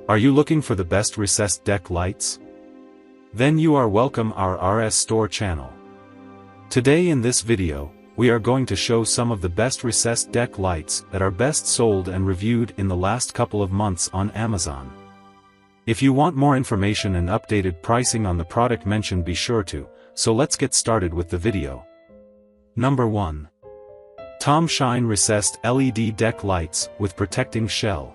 Are you looking for the best recessed deck lights? Then you are welcome our RS Store channel. Today in this video, we are going to show some of the best recessed deck lights that are best sold and reviewed in the last couple of months on Amazon. If you want more information and updated pricing on the product mentioned, be sure to, so let's get started with the video. Number 1. Tomshine Recessed LED Deck Lights with Protecting Shell.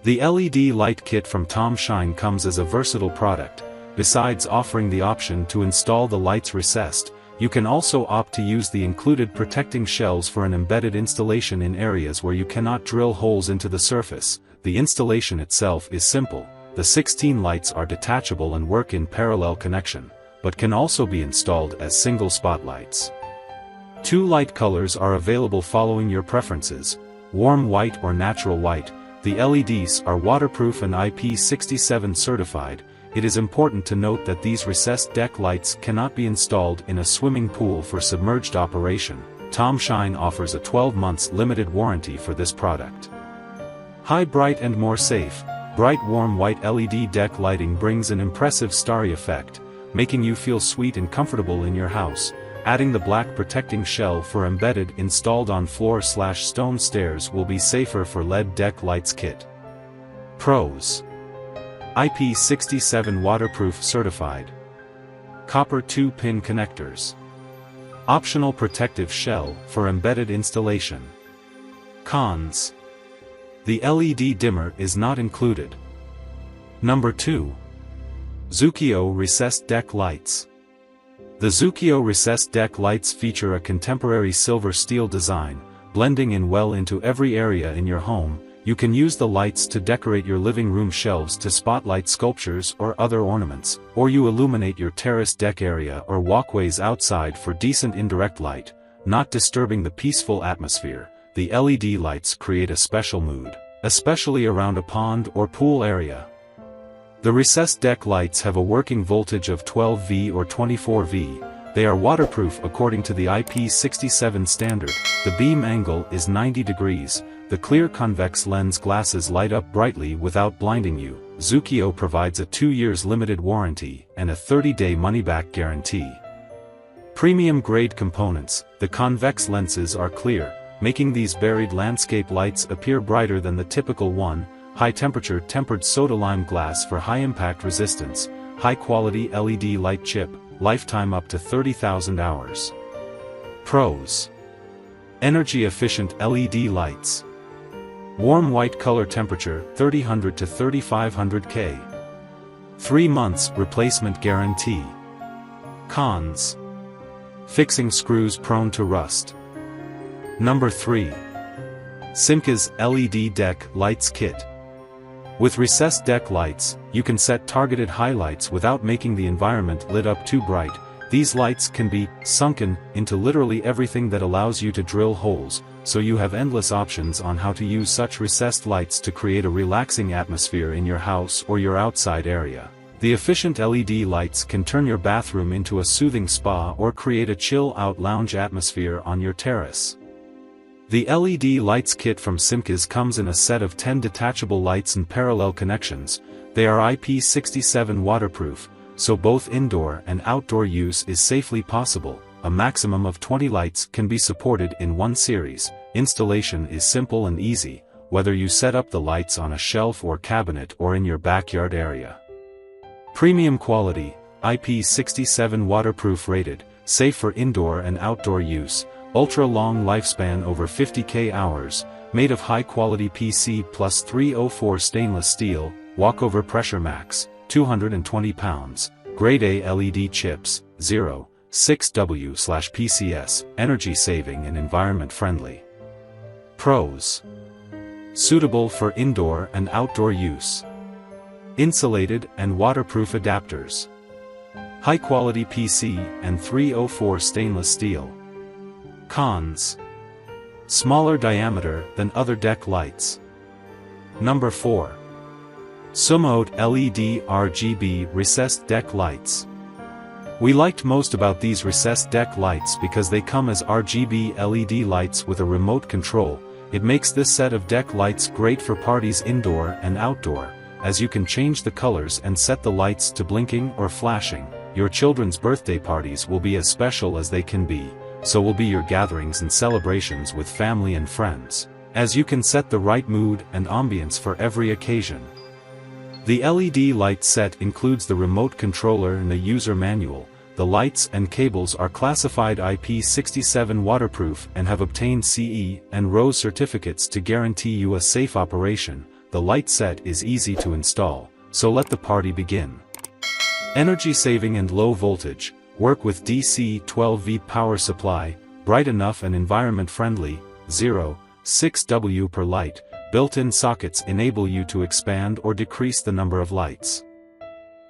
The LED light kit from Tomshine comes as a versatile product. Besides offering the option to install the lights recessed, you can also opt to use the included protecting shells for an embedded installation in areas where you cannot drill holes into the surface. The installation itself is simple. The 16 lights are detachable and work in parallel connection, but can also be installed as single spotlights. 2 light colors are available following your preferences: warm white or natural white. The LEDs are waterproof and IP67 certified. It is important to note that these recessed deck lights cannot be installed in a swimming pool for submerged operation. Tomshine offers a 12 months limited warranty for this product. High bright and more safe. Bright warm white LED deck lighting brings an impressive starry effect, making you feel sweet and comfortable in your house. Adding the black protecting shell for embedded installed on floor/stone stairs will be safer for LED deck lights kit. Pros: IP67 waterproof certified. Copper 2-pin connectors. Optional protective shell for embedded installation. Cons: the LED dimmer is not included. Number 2. Zukio Recessed Deck Lights. The Zukio recessed deck lights feature a contemporary silver steel design, blending in well into every area in your home. You can use the lights to decorate your living room shelves to spotlight sculptures or other ornaments, or you illuminate your terrace deck area or walkways outside for decent indirect light, not disturbing the peaceful atmosphere. The LED lights create a special mood, especially around a pond or pool area. The recessed deck lights have a working voltage of 12V or 24V. They are waterproof according to the IP67 standard. The beam angle is 90 degrees. The clear convex lens glasses light up brightly without blinding you. Zukio provides a 2 years limited warranty and a 30-day money-back guarantee. Premium grade components. The convex lenses are clear, making these buried landscape lights appear brighter than the typical one. High temperature tempered soda lime glass for high impact resistance. High quality LED light chip, lifetime up to 30,000 hours. Pros: energy efficient LED lights. Warm white color temperature 3000 to 3500 K. 3 months replacement guarantee. Cons: fixing screws prone to rust. Number 3. Simcas LED Deck Lights Kit. With recessed deck lights, you can set targeted highlights without making the environment lit up too bright. These lights can be sunken into literally everything that allows you to drill holes, so you have endless options on how to use such recessed lights to create a relaxing atmosphere in your house or your outside area. The efficient LED lights can turn your bathroom into a soothing spa or create a chill-out lounge atmosphere on your terrace. The LED lights kit from Cimkiz comes in a set of 10 detachable lights and parallel connections. They are IP67 waterproof, so both indoor and outdoor use is safely possible. A maximum of 20 lights can be supported in one series. Installation is simple and easy, whether you set up the lights on a shelf or cabinet or in your backyard area. Premium quality, IP67 waterproof rated, safe for indoor and outdoor use. Ultra-long lifespan over 50K hours, made of high-quality PC plus 304 stainless steel, walkover pressure max, 220 pounds, grade A LED chips, 0.6W/PCS, energy saving and environment friendly. Pros: suitable for indoor and outdoor use. Insulated and waterproof adapters. High-quality PC and 304 stainless steel. Cons: smaller diameter than other deck lights. Number 4. SUMAOTE LED RGB Recessed Deck Lights. We liked most about these recessed deck lights because they come as RGB LED lights with a remote control. It makes this set of deck lights great for parties indoor and outdoor. as you can change the colors and set the lights to blinking or flashing. Your children's birthday parties will be as special as they can be, so will be your gatherings and celebrations with family and friends, as you can set the right mood and ambience for every occasion. The LED light set includes the remote controller and the user manual. The lights and cables are classified IP67 waterproof and have obtained CE and RoHS certificates to guarantee you a safe operation. The light set is easy to install, so let the party begin. Energy saving and low voltage. Work with DC 12V power supply, bright enough and environment friendly. 0.6 W per light. Built-in sockets enable you to expand or decrease the number of lights.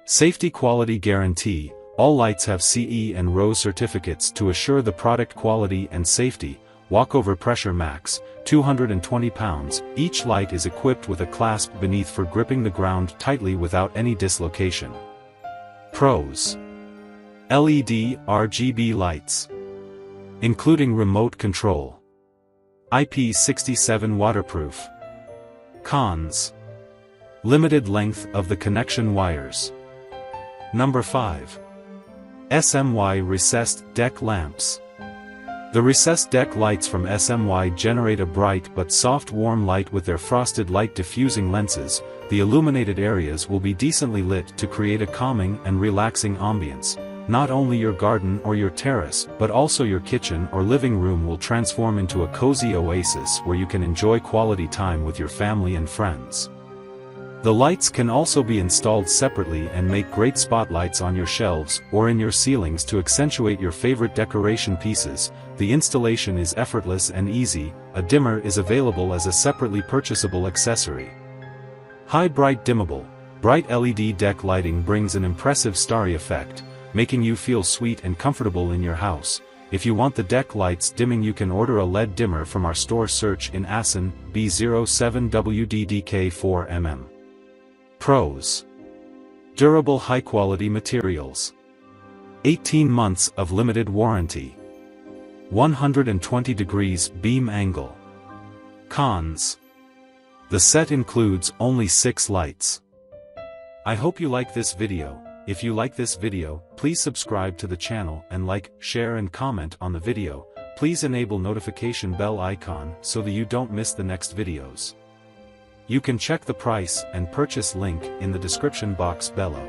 Safety quality guarantee. All lights have CE and RoHS certificates to assure the product quality and safety. Walkover pressure max, 220 pounds. Each light is equipped with a clasp beneath for gripping the ground tightly without any dislocation. Pros: LED RGB lights, including remote control. IP67 waterproof. Cons: limited length of the connection wires. Number 5. SMY recessed deck lamps. The recessed deck lights from SMY generate a bright but soft warm light with their frosted light diffusing lenses. The illuminated areas will be decently lit to create a calming and relaxing ambience. Not only your garden or your terrace, but also your kitchen or living room will transform into a cozy oasis where you can enjoy quality time with your family and friends. The lights can also be installed separately and make great spotlights on your shelves or in your ceilings to accentuate your favorite decoration pieces. The installation is effortless and easy. A dimmer is available as a separately purchasable accessory. High bright dimmable. Bright LED deck lighting brings an impressive starry effect, making you feel sweet and comfortable in your house. If you want the deck lights dimming, you can order a LED dimmer from our store. Search in ASIN B07WDDK4mm. Pros: durable high-quality materials. 18 months of limited warranty. 120 degrees beam angle. Cons: the set includes only 6 lights. I hope you like this video. If you like this video, please subscribe to the channel and like, share and comment on the video. Please enable notification bell icon so that you don't miss the next videos. You can check the price and purchase link in the description box below.